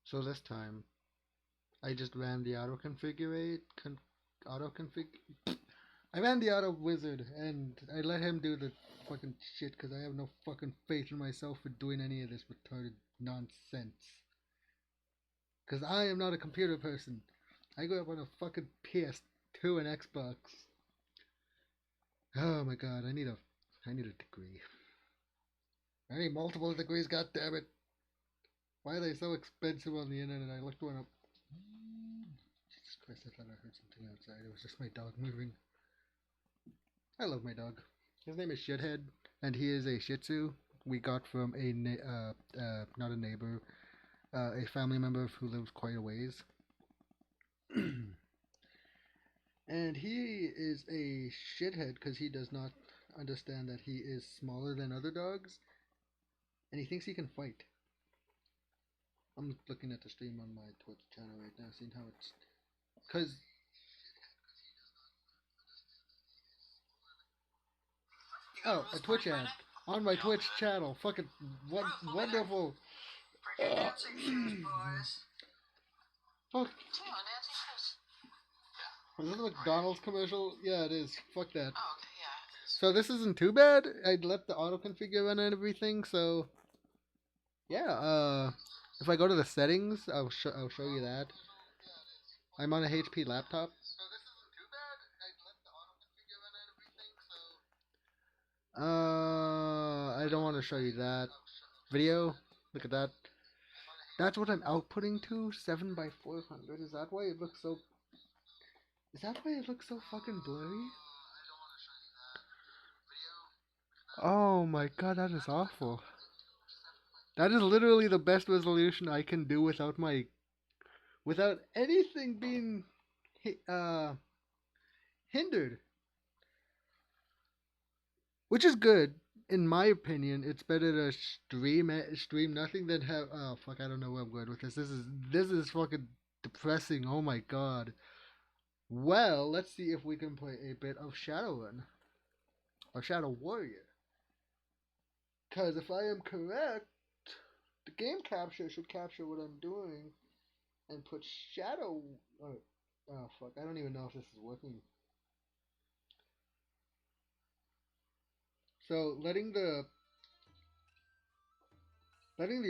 So this time, I just ran the auto config. I ran the auto wizard and I let him do the fucking shit because I have no fucking faith in myself for doing any of this retarded nonsense. Because I am not a computer person. I grew up on a fucking PS2 and Xbox. Oh my god, I need a degree. I need multiple degrees, god damn it. Why are they so expensive on the internet? I looked one up. Jesus Christ, I thought I heard something outside. It was just my dog moving. I love my dog. His name is Shithead, and he is a Shih Tzu we got from not a neighbor, a family member who lives quite a ways. And he is a shithead because he does not understand that he is smaller than other dogs, and he thinks he can fight. I'm looking at the stream on my Twitch channel right now, seeing how it's. Because. Oh, a Twitch ad. On my Twitch channel. Fucking wonderful. Fuck. Is this a McDonald's commercial? Yeah, it is. Fuck that. So this isn't too bad. I'd let the auto configure run and everything, so. Yeah, if I go to the settings, I'll show you that. I'm on a HP laptop. I don't want to show you that video. Look at that. That's what I'm outputting to. 7 by 400. Is that why it looks so? Is that why it looks so fucking blurry? Oh my god, that is awful. That is literally the best resolution I can do without anything being hindered, which is good in my opinion. It's better to stream nothing than have. Oh fuck, I don't know where I'm going with this. This is fucking depressing. Oh my god. Well, let's see if we can play a bit of Shadowrun or Shadow Warrior. Because if I am correct, the game capture should capture what I'm doing and put Shadow. Oh fuck, I don't even know if this is working. So letting the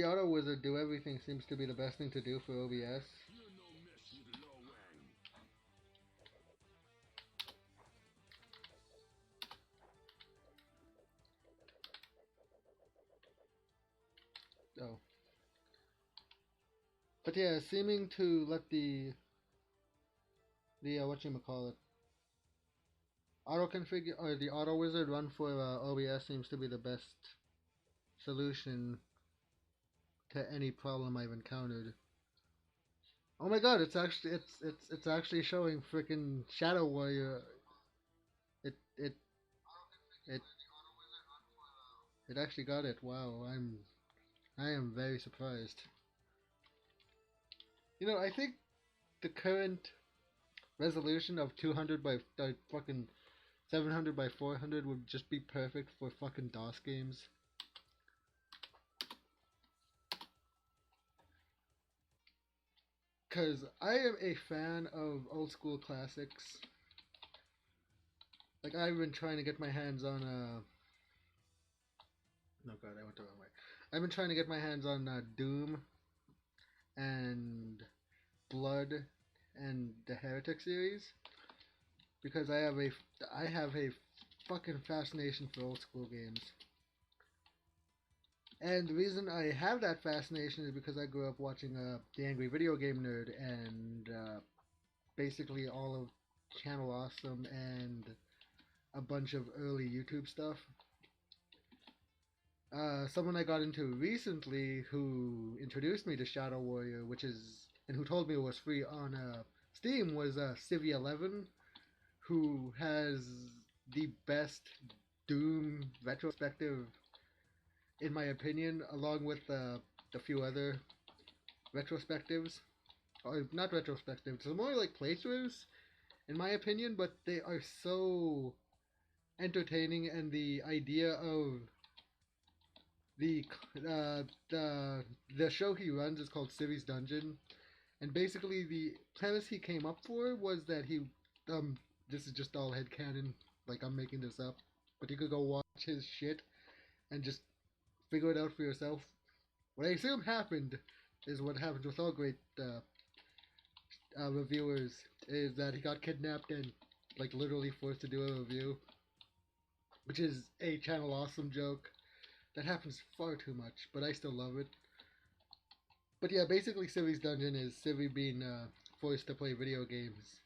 auto wizard do everything seems to be the best thing to do for OBS. Oh. But yeah, seeming to let the whatchamacallit auto configure or the auto wizard run for OBS seems to be the best solution to any problem I've encountered. Oh my god, it's actually showing freaking Shadow Warrior. It it it it actually got it. Wow, I am very surprised. You know, I think the current resolution of 200 by fucking 700 by 400 would just be perfect for fucking DOS games. Cause I am a fan of old school classics. Like I've been trying to get my hands on no god, I went the wrong way. I've been trying to get my hands on Doom and Blood and the Heretic series because I have a fucking fascination for old school games. And the reason I have that fascination is because I grew up watching The Angry Video Game Nerd and basically all of Channel Awesome and a bunch of early YouTube stuff. Someone I got into recently who introduced me to Shadow Warrior, and who told me it was free on Steam, was Civi11, who has the best Doom retrospective, in my opinion, along with a few other retrospectives, or not retrospectives, they're more like playthroughs, in my opinion, but they are so entertaining, and the idea of The the show he runs is called Civi's Dungeon, and basically the premise he came up for was that he um this is just all headcanon, like I'm making this up, but you could go watch his shit and just figure it out for yourself. What I assume happened is what happens with all great reviewers is that he got kidnapped and like literally forced to do a review, which is a channel awesome joke that happens far too much, but I still love it. But yeah, basically Civi's Dungeon is Civi being forced to play video games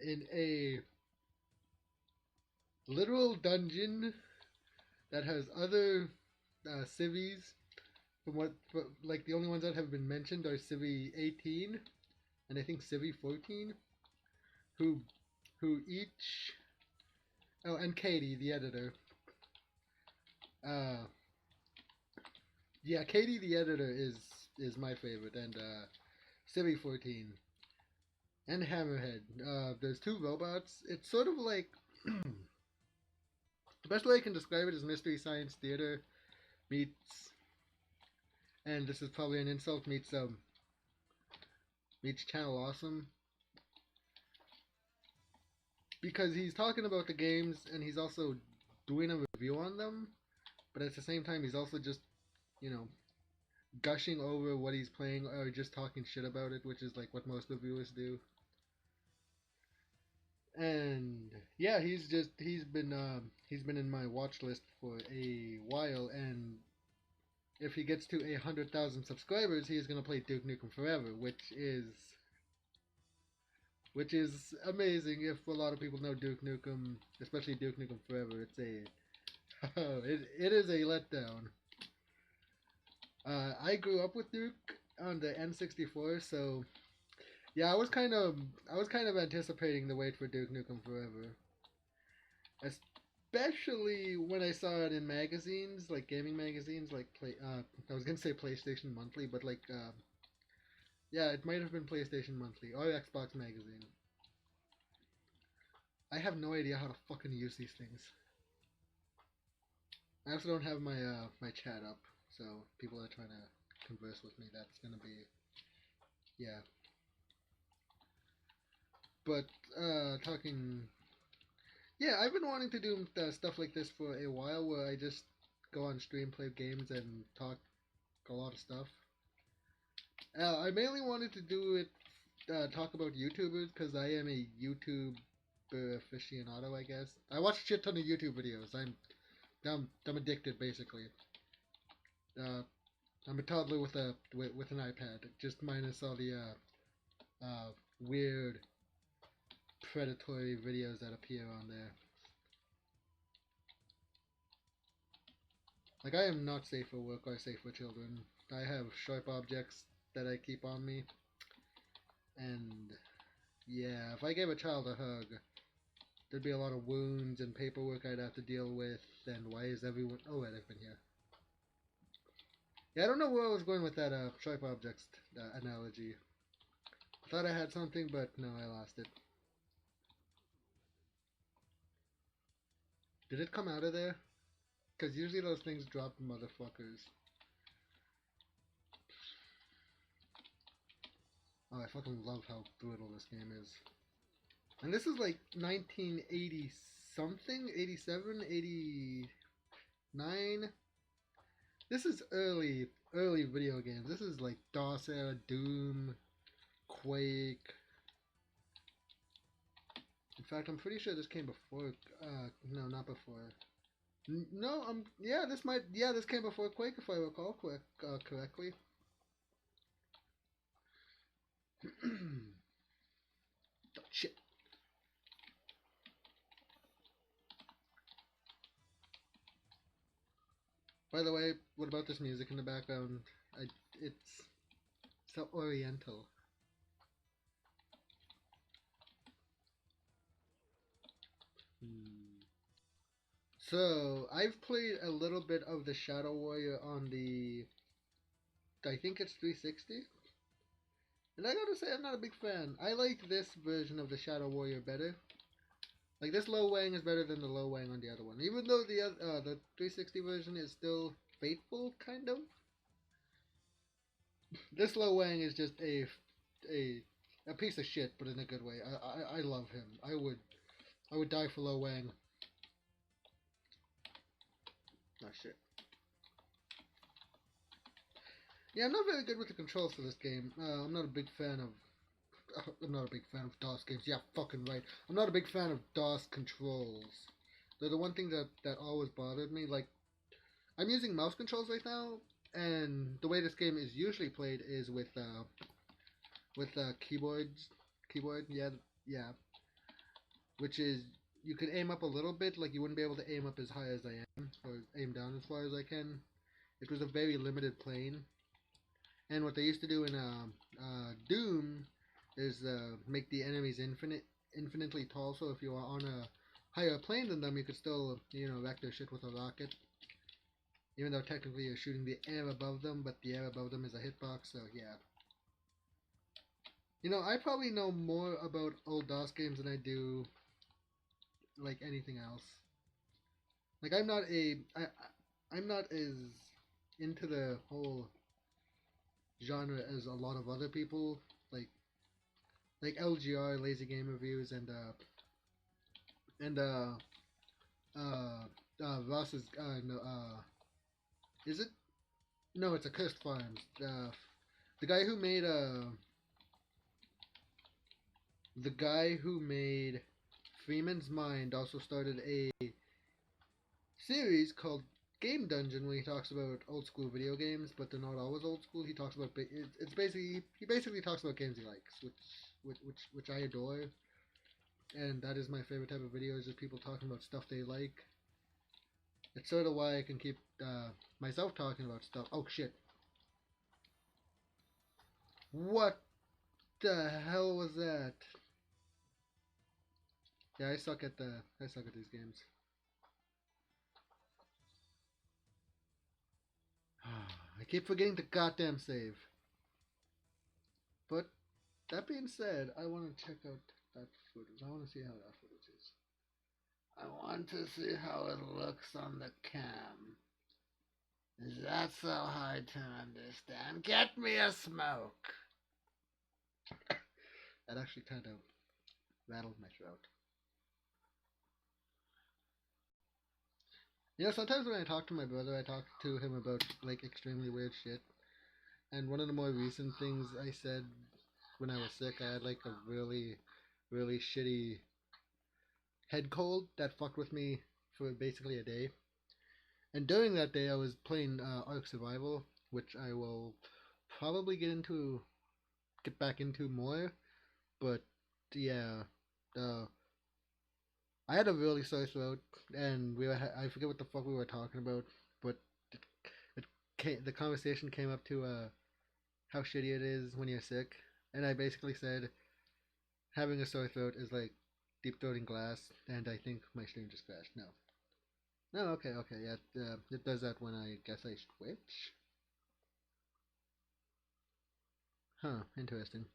in a literal dungeon that has other civis. From what, like the only ones that have been mentioned are Civi 18 and I think Civi 14, who each oh and Katie the editor. Uh, yeah, Katie the editor is my favorite, and Civi 14 and Hammerhead. There's two robots. It's sort of like the best way I can describe it is Mystery Science Theater meets, and this is probably an insult, meets Channel Awesome, because he's talking about the games and he's also doing a review on them, but at the same time he's also just you know gushing over what he's playing or just talking shit about it, which is like what most reviewers do. And yeah, he's been in my watch list for a while, and if he gets to 100,000 subscribers, he is gonna play Duke Nukem Forever, which is amazing. If a lot of people know Duke Nukem, especially Duke Nukem Forever, it's a it is a letdown. I grew up with Duke on the N64, so yeah, I was kind of anticipating the wait for Duke Nukem Forever, especially when I saw it in magazines, like gaming magazines, like play. I was gonna say PlayStation Monthly, but like yeah, it might have been PlayStation Monthly or Xbox Magazine. I have no idea how to fucking use these things. I also don't have my chat up, so people are trying to converse with me. That's gonna be yeah. But talking yeah, I've been wanting to do stuff like this for a while, where I just go on stream, play games, and talk a lot of stuff. I mainly wanted to do it, talk about YouTubers, because I am a YouTube aficionado, I guess. I watch a shit ton of YouTube videos. I'm addicted, basically. Uh, I'm a toddler with with an iPad, just minus all the weird predatory videos that appear on there. Like, I am not safe for work or safe for children. I have sharp objects that I keep on me, and yeah, if I gave a child a hug, there'd be a lot of wounds and paperwork I'd have to deal with. And why is everyone? Oh wait, I've been here. Yeah, I don't know where I was going with that sharp objects analogy. I thought I had something, but no, I lost it. Did it come out of there? Because usually those things drop motherfuckers. Oh, I fucking love how brutal this game is. And this is like 1980 something, 87, 89. This is early video games. This is like DOS era, Doom, Quake. In fact, I'm pretty sure this came before. No, not before. No, yeah, this came before Quake if I recall correctly. Oh, shit. By the way, what about this music in the background? It's so oriental. Hmm. So, I've played a little bit of the Shadow Warrior on the, I think it's 360. And I gotta say, I'm not a big fan. I like this version of the Shadow Warrior better. Like, this low wang is better than the low wang on the other one. Even though the 360 version is still faithful, kind of. This Lo Wang is just a a piece of shit, but in a good way. I love him. I would die for Lo Wang. Oh shit. Yeah, I'm not very good with the controls for this game. I'm not a big fan of. I'm not a big fan of DOS games. Yeah, fucking right. I'm not a big fan of DOS controls. They're the one thing that always bothered me. Like, I'm using mouse controls right now, and the way this game is usually played is with keyboard. Yeah, yeah. Which is you can aim up a little bit. Like you wouldn't be able to aim up as high as I am, or aim down as far as I can. It was a very limited plane. And what they used to do in Doom is make the enemies infinitely tall. So if you are on a higher plane than them, you could still wreck their shit with a rocket. Even though technically you're shooting the air above them, but the air above them is a hitbox. So yeah. I probably know more about old DOS games than I do like anything else. Like I'm not as into the whole genre as a lot of other people. Like LGR, Lazy Game Reviews, and Ross's no is it? No, it's a Cursed Farms. The guy who made the guy who made Freeman's Mind also started a series called Game Dungeon where he talks about old school video games, but they're not always old school. He talks about it's basically he basically talks about games he likes, which I adore, and that is my favorite type of videos, is people talking about stuff they like. It's sort of why I can keep myself talking about stuff. Oh shit! What the hell was that? Yeah, I suck at these games. I keep forgetting to goddamn save. But that being said, I want to check out that footage. I want to see how that footage is. I want to see how it looks on the cam. Is that so hard to understand? Get me a smoke! That actually kind of rattled my throat. Sometimes when I talk to my brother, I talk to him about like extremely weird shit. And one of the more recent things I said when I was sick, I had like a really, really shitty head cold that fucked with me for basically a day. And during that day, I was playing Ark Survival, which I will probably get back into more. But yeah, uh, I had a really sore throat, and I forget what the fuck we were talking about, but the conversation came up to how shitty it is when you're sick, and I basically said having a sore throat is like deep throating glass, and I think my stream just crashed. No. No, okay, okay, yeah, it does that when I guess I switch. Huh, interesting.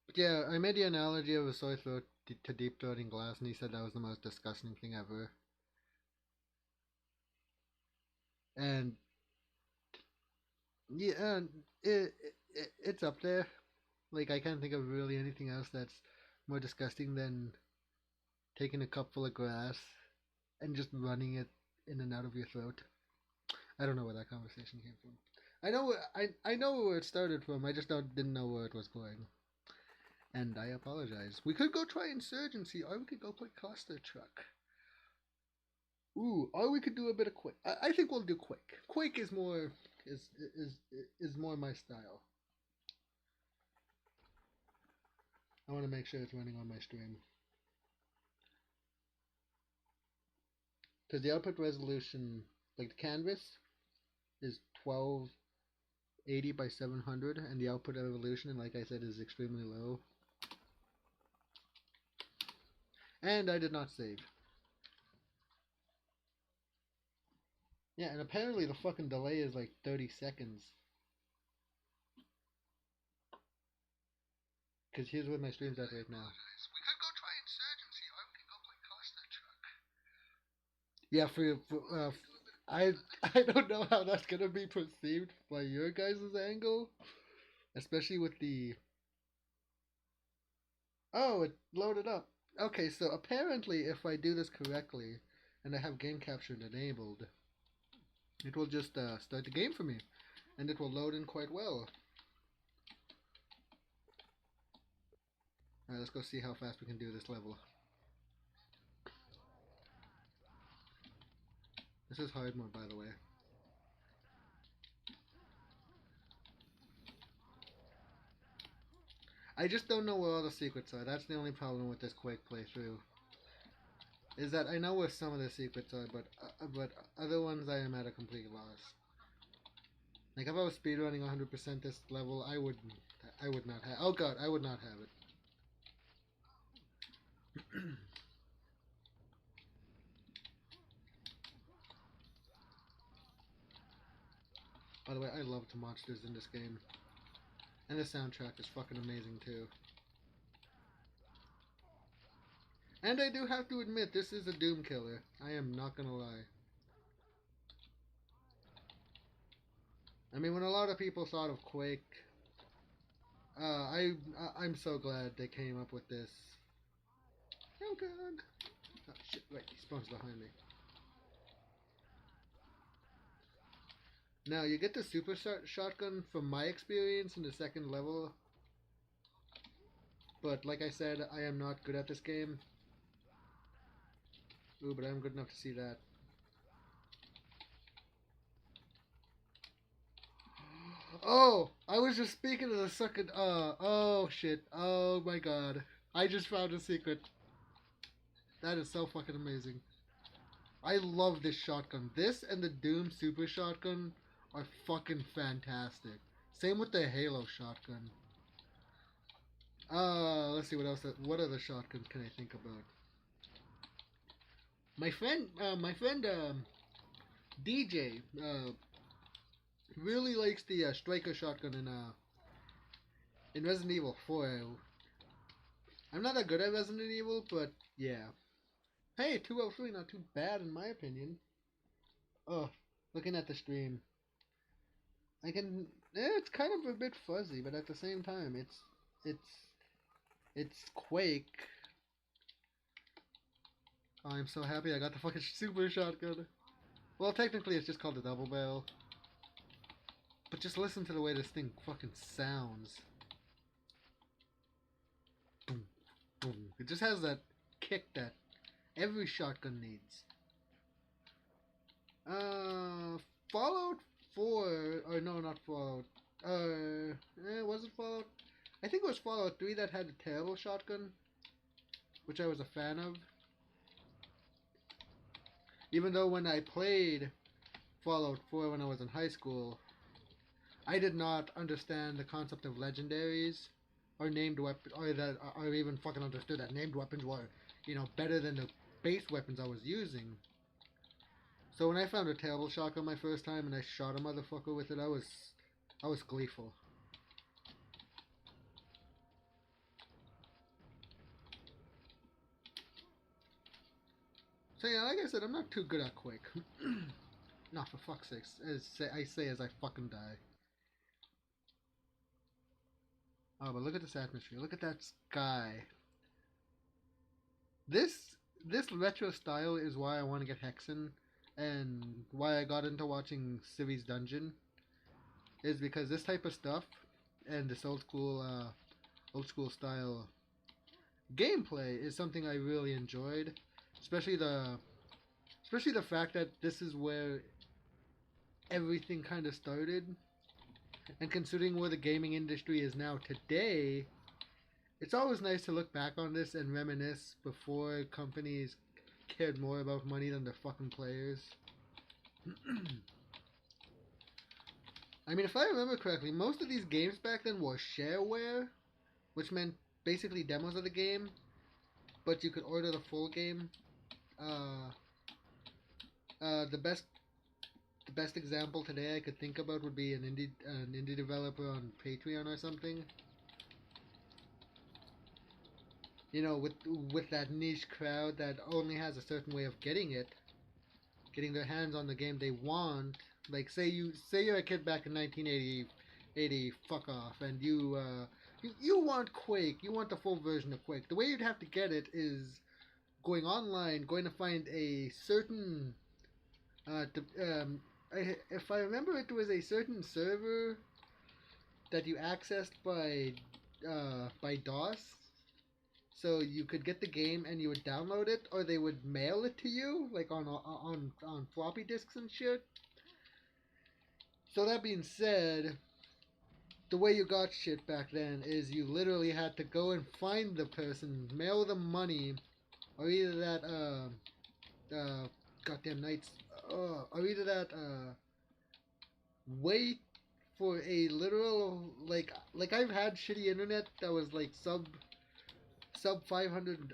But yeah, I made the analogy of a sore throat to deep throating glass, and he said that was the most disgusting thing ever. And yeah, it's up there. Like I can't think of really anything else that's more disgusting than taking a cup full of grass and just running it in and out of your throat. I don't know where that conversation came from. I know where it started from. I just didn't know where it was going, and I apologize. We could go try Insurgency, or we could go play Cluster Truck. Ooh, or we could do a bit of Quake. I think we'll do Quake. Quake is is is more my style. I want to make sure it's running on my stream because the output resolution, like the canvas, is 1280 by 700, and the output resolution, like I said, is extremely low. And I did not save. Yeah, and apparently the fucking delay is like 30 seconds. Because here's where my stream's at right now. We could go try Insurgency, or we could go play Cluster Truck. Yeah, I I don't know how that's gonna be perceived by your guys' angle, especially with the oh, it loaded up. Okay, so apparently, if I do this correctly, and I have game capture enabled, it will just start the game for me, and it will load in quite well. Alright, let's go see how fast we can do this level. This is hard mode, by the way. I just don't know where all the secrets are. That's the only problem with this Quake playthrough. Is that I know where some of the secrets are, but other ones I am at a complete loss. Like if I was speedrunning 100% this level, I would not have. Oh god, I would not have it. By the way, I love the monsters in this game, and the soundtrack is fucking amazing too. And I do have to admit, this is a Doom killer. I am not gonna lie. I mean, when a lot of people thought of Quake, I'm so glad they came up with this. Oh god. Oh shit! Right, he spawns behind me. Now you get the shotgun from my experience in the second level, but like I said, I am not good at this game. Ooh, but I'm good enough to see that. Oh, I was just speaking of the second. Oh shit! Oh my god! I just found a secret. That is so fucking amazing. I love this shotgun. This and the Doom Super Shotgun are fucking fantastic. Same with the Halo shotgun. Let's see what else. What other shotguns can I think about? My friend DJ really likes the striker shotgun in Resident Evil 4. I'm not that good at Resident Evil, but yeah. Hey, 203, not too bad in my opinion. Oh, looking at the stream, I can. It's kind of a bit fuzzy, but at the same time, it's it's Quake. Oh, I'm so happy I got the fucking super shotgun. Well, technically, it's just called a double barrel. But just listen to the way this thing fucking sounds. Boom, boom. It just has that kick that every shotgun needs. Uh, Fallout 4, or no, not Fallout. Was it Fallout? I think it was Fallout 3 that had a terrible shotgun, which I was a fan of. Even though when I played Fallout 4 when I was in high school, I did not understand the concept of legendaries or named weapons, or even fucking understood that named weapons were, better than the base weapons I was using. So when I found a terrible shotgun my first time and I shot a motherfucker with it, I was gleeful. So yeah, like I said, I'm not too good at Quake. Not for fuck's sakes, I say as I fucking die. Oh, but look at this atmosphere. Look at that sky. This this retro style is why I want to get Hexen, and why I got into watching Civi's Dungeon is because this type of stuff and this old school style gameplay is something I really enjoyed, especially the fact that this is where everything kind of started, and considering where the gaming industry is now today, it's always nice to look back on this and reminisce before companies cared more about money than their fucking players. I mean, if I remember correctly, most of these games back then were shareware, which meant basically demos of the game, but you could order the full game. Uh, the best example today I could think about would be an indie developer on Patreon or something. With that niche crowd that only has a certain way of getting it. getting their hands on the game they want. Like say you're a kid back in 1980, fuck off, and you want Quake, you want the full version of Quake. The way you'd have to get it is going online, going to find a certain if I remember, it was a certain server that you accessed by DOS. So you could get the game and you would download it, or they would mail it to you, like on floppy disks and shit. So that being said, the way you got shit back then is you literally had to go and find the person, mail them money, or either that goddamn nights, or either that wait for a literal like I've had shitty internet that was like sub 500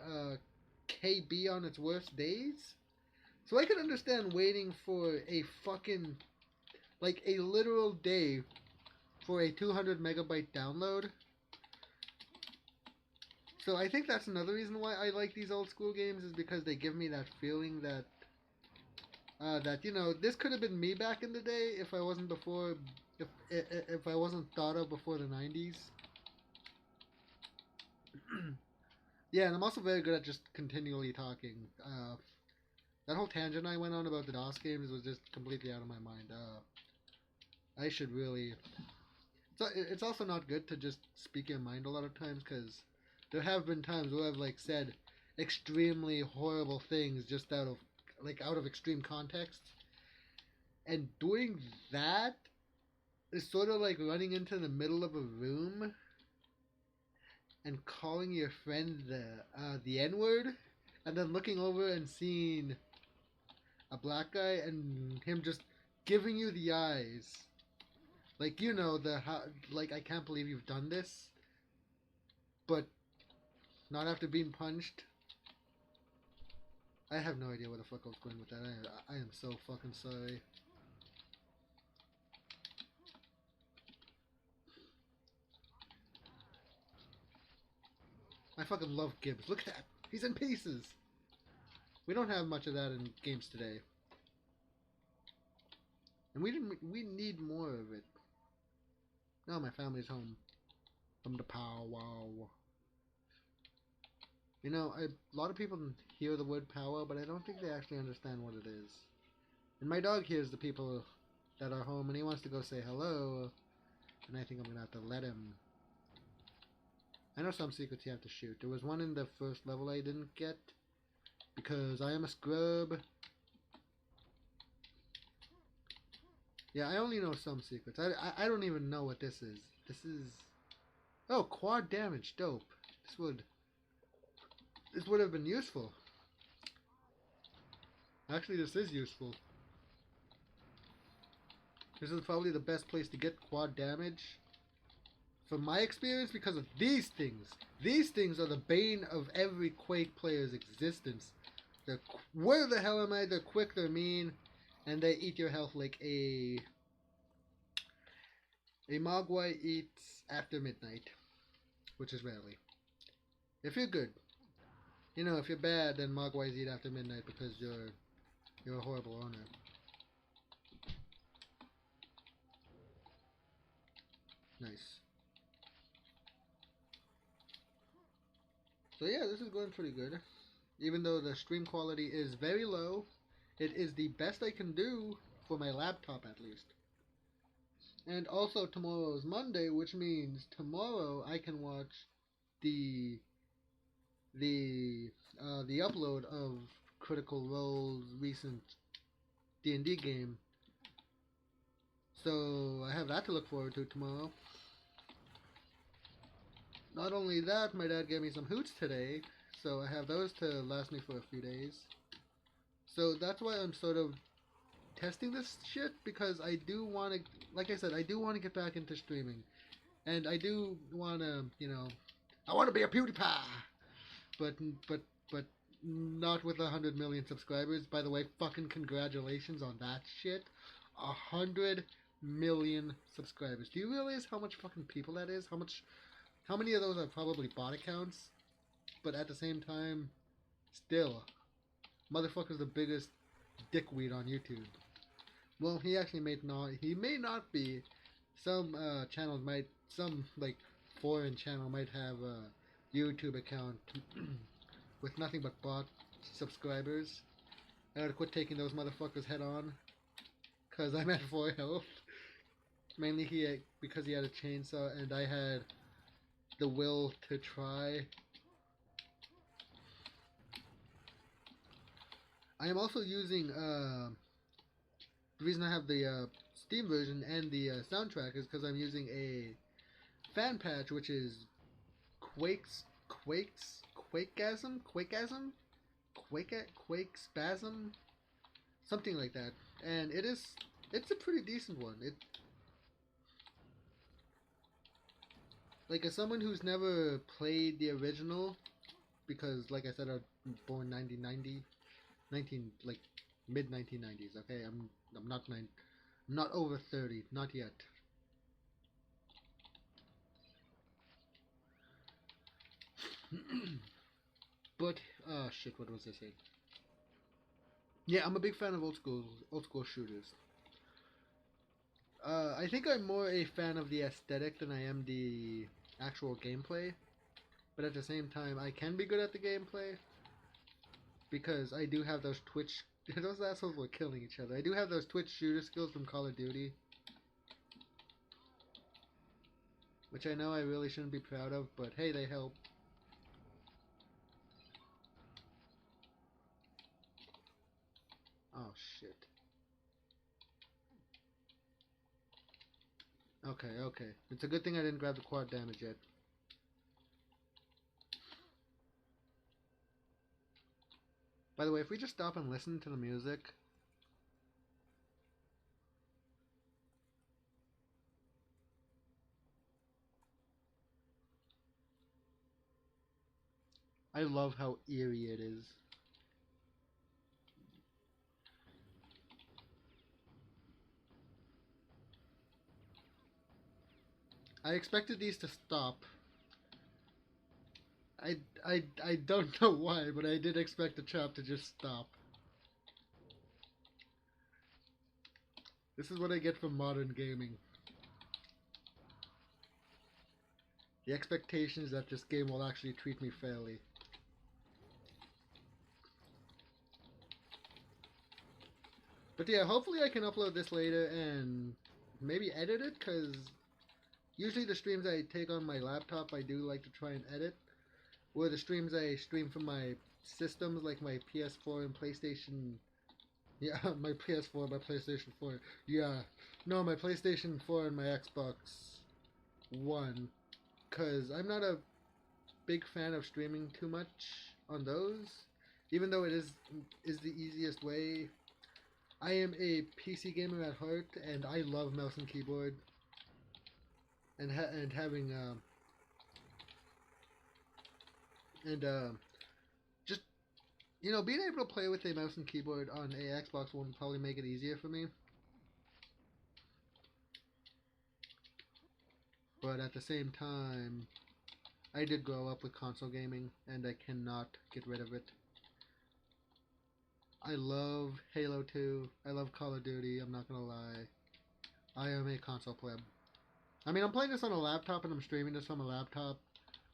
KB on its worst days. So I could understand waiting for a fucking like a literal day for a 200 megabyte download. So I think that's another reason why I like these old school games, is because they give me that feeling that that this could have been me back in the day if I wasn't before if I wasn't thought of before the 90s. Yeah, and I'm also very good at just continually talking. That whole tangent I went on about the DOS games was just completely out of my mind. I should really. It's also not good to just speak your mind a lot of times, because there have been times where I've like said extremely horrible things just out of extreme context, and doing that is sort of like running into the middle of a room and calling your friend the N word, and then looking over and seeing a black guy and him just giving you the eyes, like like I can't believe you've done this, but not after being punched. I have no idea where the fuck I was going with that. I am so fucking sorry. I fucking love Gibbs. Look at that. He's in pieces. We don't have much of that in games today. And we need more of it. Now my family's home from the powwow. A lot of people hear the word powwow, but I don't think they actually understand what it is. And my dog hears the people that are home, and he wants to go say hello, and I think I'm gonna have to let him. I know some secrets you have to shoot. There was one in the first level I didn't get, because I am a scrub. Yeah, I only know some secrets. I don't even know what this is. This is... Oh, quad damage. Dope. This would have been useful. Actually, this is useful. This is probably the best place to get quad damage, from my experience, because of these things. These things are the bane of every Quake player's existence. Where the hell am I? They're quick, they're mean, and they eat your health like a Mogwai eats after midnight, which is rarely. If you're good. If you're bad, then Mogwais eat after midnight because you're a horrible owner. Nice. So yeah, this is going pretty good. Even though the stream quality is very low, it is the best I can do for my laptop, at least. And also tomorrow is Monday, which means tomorrow I can watch the upload of Critical Role's recent D&D game. So I have that to look forward to tomorrow. Not only that, my dad gave me some hoots today, so I have those to last me for a few days. So that's why I'm sort of testing this shit, because I do want to, like I said, I do want to get back into streaming. And I do want to, I want to be a PewDiePie! But not with 100 million subscribers. By the way, fucking congratulations on that shit. 100 million subscribers. Do you realize how much fucking people that is? How many of those are probably bot accounts? But at the same time, still, motherfucker's the biggest dickweed on YouTube. Well, he actually he may not be. Some channels might, some like foreign channel might have a YouTube account with nothing but bot subscribers. I gotta quit taking those motherfuckers head on, cause I'm at 4 health. Mainly because he had a chainsaw and I had the will to try. I am also using the reason I have the Steam version and the soundtrack is because I'm using a fan patch, which is Quake Spasm, something like that, and it's a pretty decent one. It like as someone who's never played the original, because like I said, I was born 1990, 19 like mid 1990s. Okay, I'm not I'm not over 30, not yet. But shit, what was I saying? Yeah, I'm a big fan of old school shooters. I think I'm more a fan of the aesthetic than I am the actual gameplay. But at the same time, I can be good at the gameplay because I do have those Twitch. Those assholes were killing each other. I do have those Twitch shooter skills from Call of Duty, which I know I really shouldn't be proud of, but hey, they help. Oh shit. Okay, okay. It's a good thing I didn't grab the quad damage yet. By the way, if we just stop and listen to the music, I love how eerie it is. I expected these to stop. I don't know why, but I did expect the trap to just stop. This is what I get from modern gaming. The expectation is that this game will actually treat me fairly. But yeah, hopefully I can upload this later and maybe edit it, because usually the streams I take on my laptop I do like to try and edit. Or the streams I stream from my systems like my PS4 and PlayStation. Yeah, my PS4, my PlayStation 4. Yeah, no, my PlayStation 4 and my Xbox One. Because I'm not a big fan of streaming too much on those. Even though it is the easiest way. I am a PC gamer at heart, and I love mouse and keyboard. And having and just being able to play with a mouse and keyboard on a Xbox One would probably make it easier for me. But at the same time, I did grow up with console gaming, and I cannot get rid of it. I love Halo 2. I love Call of Duty. I'm not gonna lie. I am a console pleb. I mean, I'm playing this on a laptop and I'm streaming this on a laptop.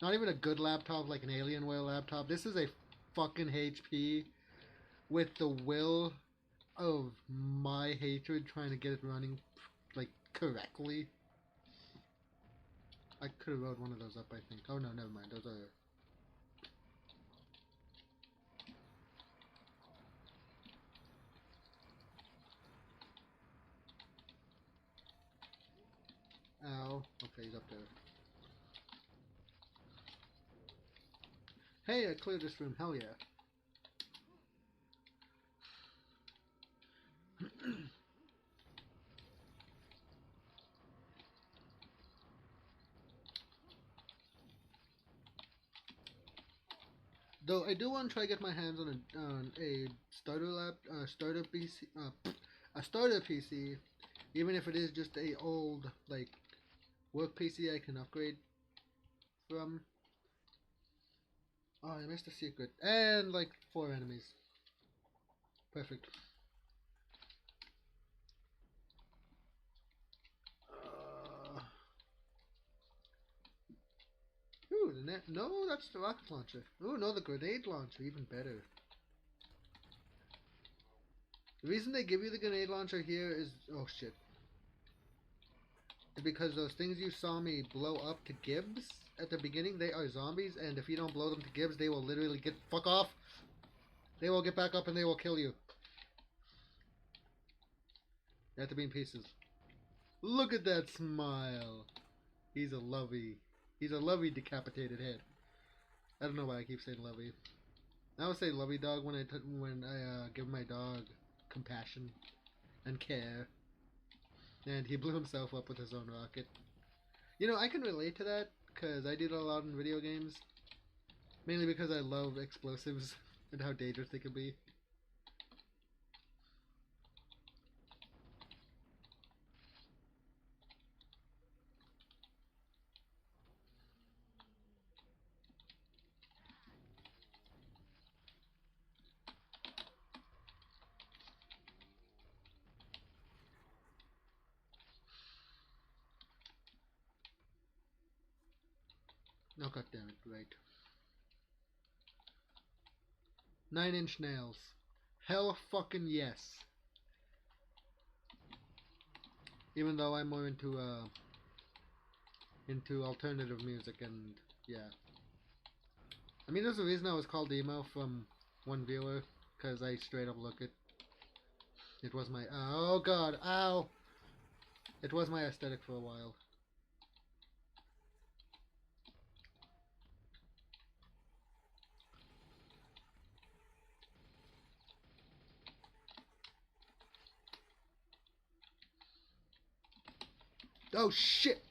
Not even a good laptop like an Alienware laptop. This is a fucking HP with the will of my hatred trying to get it running like correctly. I could have rode one of those up, I think. Oh no, never mind. Those are. Ow. Okay, he's up there. Hey, I cleared this room. Hell yeah. Though I do want to try to get my hands on a starter PC, a starter PC, even if it is just a old like work PC I can upgrade from. Oh, I missed a secret and like 4 enemies. Perfect. No, that's the rocket launcher. Oh no, the grenade launcher, even better. The reason they give you the grenade launcher here is, oh shit, because those things you saw me blow up to Gibbs at the beginning, they are zombies, and if you don't blow them to Gibbs, they will literally get fuck off. They will get back up and they will kill you. You have to be in pieces. Look at that smile. He's a lovey. He's a lovey decapitated head. I don't know why I keep saying lovey. I would say lovey dog when I give my dog compassion and care. And he blew himself up with his own rocket. You know, I can relate to that because I did a lot in video games. Mainly because I love explosives and how dangerous they can be. Oh god damn it, right. 9-inch nails. Hell fucking yes. Even though I'm more into alternative music and yeah. I mean, there's a reason I was called emo from one viewer, because I straight up look it. It was my, oh god, ow! It was my aesthetic for a while. Oh shit!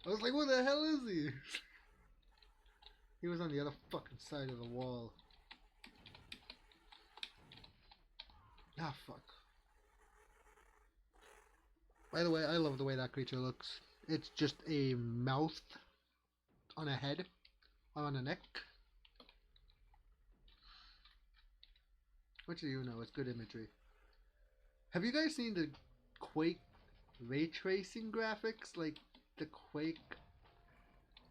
I was like, what the hell is he? He was on the other fucking side of the wall. Ah, fuck. By the way, I love the way that creature looks. It's just a mouth on a head, or on a neck. What do you know? It's good imagery. Have you guys seen the Quake ray tracing graphics? Like the Quake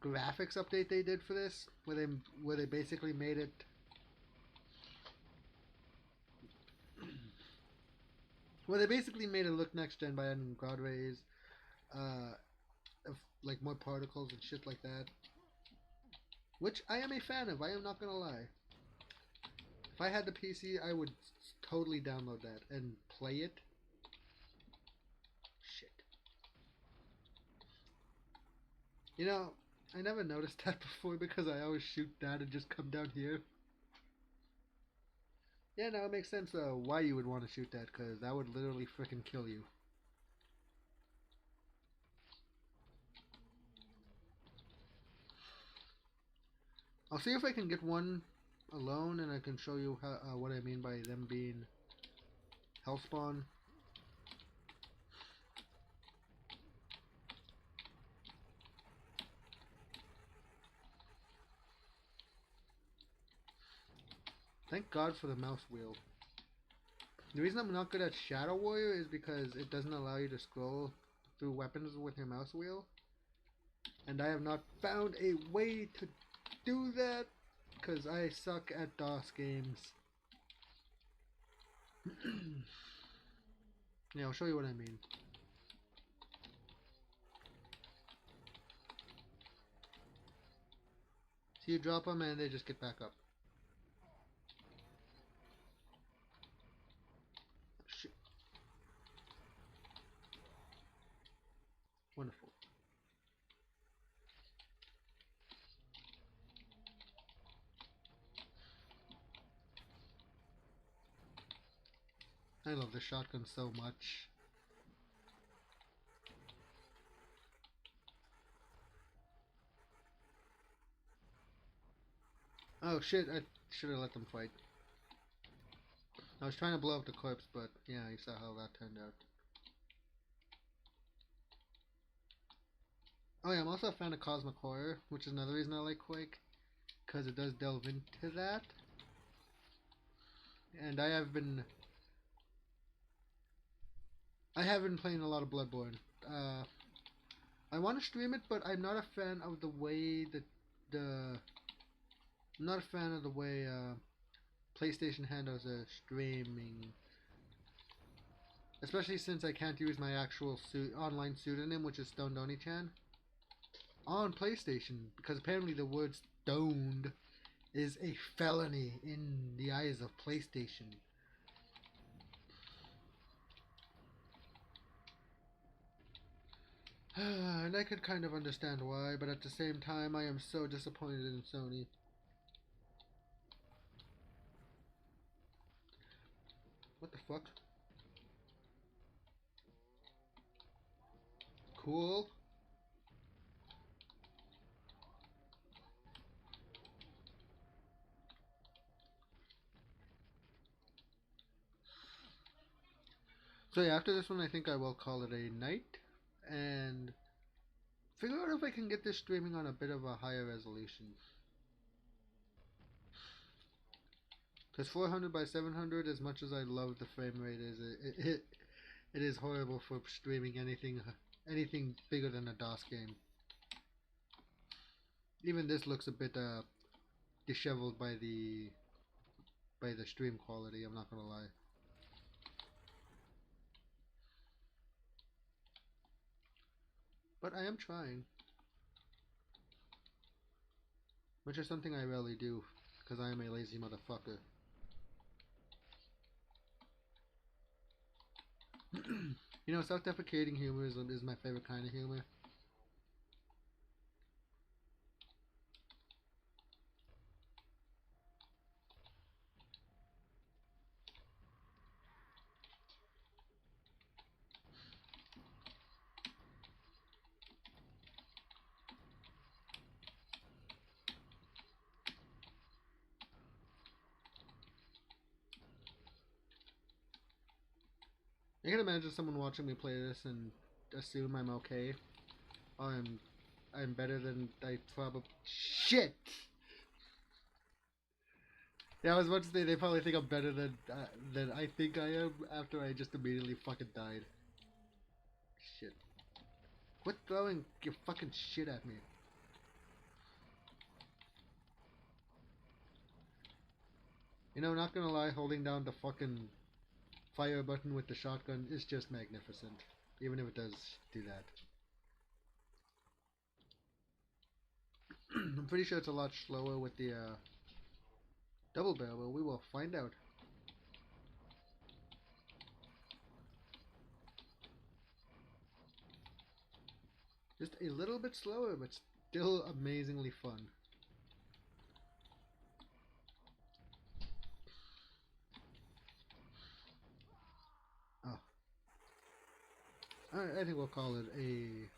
graphics update they did for this, where they basically made it look next gen by adding cloud rays, uh, like more particles and shit like that. Which I am a fan of. I am not gonna lie. If I had the PC, I would totally download that and play it. Shit. You know, I never noticed that before because I always shoot that and just come down here. Yeah, no, it makes sense why you would want to shoot that, because that would literally freaking kill you. I'll see if I can get one alone, and I can show you how, what I mean by them being health spawn. Thank God for the mouse wheel. The reason I'm not good at Shadow Warrior is because it doesn't allow you to scroll through weapons with your mouse wheel. And I have not found a way to do that because I suck at DOS games. Yeah, I'll show you what I mean. So you drop them and they just get back up. Shit. Wonderful. I love the shotgun so much. Oh shit, I should have let them fight. I was trying to blow up the corpse, but yeah, you saw how that turned out. Oh yeah, I'm also a fan of Cosmic Horror, which is another reason I like Quake, because it does delve into that. And I have been playing a lot of Bloodborne. I want to stream it, but I'm not a fan of the way that I'm not a fan of the way PlayStation handles streaming, especially since I can't use my actual online pseudonym, which is Stoned Oni-chan, on PlayStation, because apparently the word stoned is a felony in the eyes of PlayStation. And I could kind of understand why, but at the same time, I am so disappointed in Sony. What the fuck? Cool. So yeah, after this one, I think I will call it a night, and figure out if I can get this streaming on a bit of a higher resolution. Because 400 by 700, as much as I love the frame rate, it is horrible for streaming anything bigger than a DOS game. Even this looks a bit disheveled by the stream quality. I'm not gonna lie. But I am trying, which is something I rarely do, because I am a lazy motherfucker. You know, self-deprecating humor is my favorite kind of humor. I can imagine someone watching me play this and assume I'm okay, or I'm better than I probably shit. Yeah, I was about to say they probably think I'm better than I think I am after I just immediately fucking died. Shit. Quit throwing your fucking shit at me. You know, not gonna lie, holding down the fucking fire button with the shotgun is just magnificent. Even if it does do that. I'm pretty sure it's a lot slower with the double barrel, but we will find out. Just a little bit slower, but still amazingly fun. Oh. Alright, I think we'll call it a...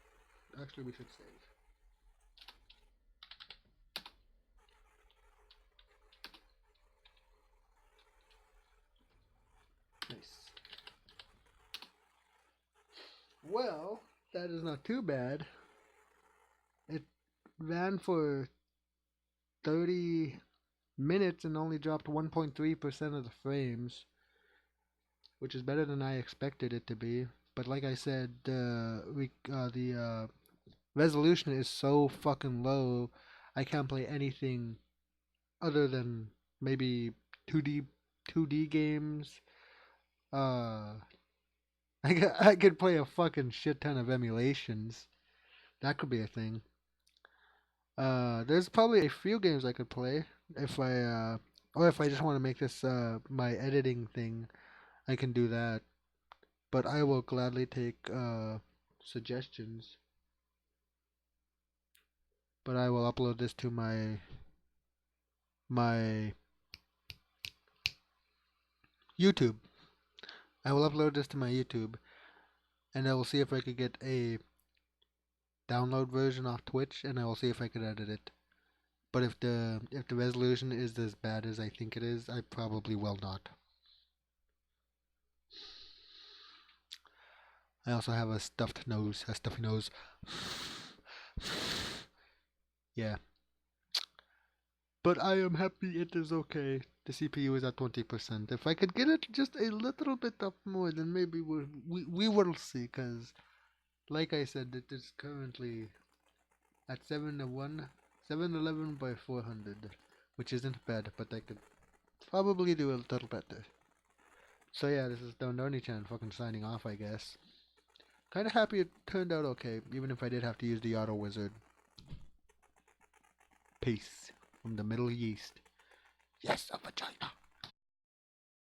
Actually, we should save. Nice. Well, that is not too bad. It ran for 30 minutes and only dropped 1.3% of the frames, which is better than I expected it to be. But like I said, the resolution is so fucking low, I can't play anything other than maybe 2D 2D games. Uh, I could play a fucking shit ton of emulations. That could be a thing. There's probably a few games I could play if or if I just want to make this my editing thing, I can do that. But I will gladly take suggestions. But I will upload this to my YouTube. I will upload this to my YouTube, and I will see if I could get a download version off Twitch, and I will see if I could edit it. But if the resolution is as bad as I think it is, I probably will not. I also have a stuffy nose. Yeah. But I am happy it is okay. The CPU is at 20%. If I could get it just a little bit up more, then maybe we will see. Because, like I said, it is currently at 71, 711 by 400, which isn't bad, but I could probably do a little better. So yeah, this is Dononi-chan fucking signing off, I guess. Kinda happy it turned out okay, even if I did have to use the auto wizard. Peace from the Middle East. Yes, of China.